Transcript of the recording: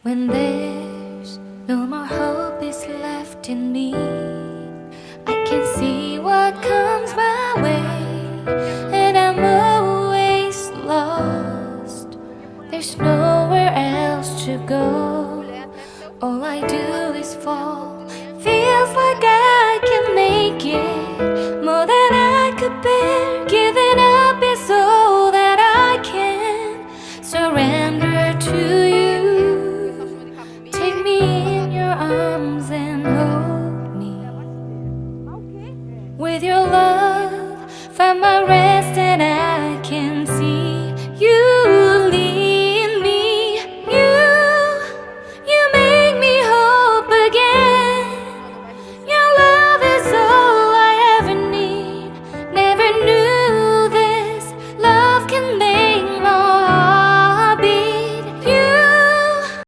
When there's no more hope is left in me, I can see what comes my way, and I'm always lost. There's nowhere else to go. All I do is fall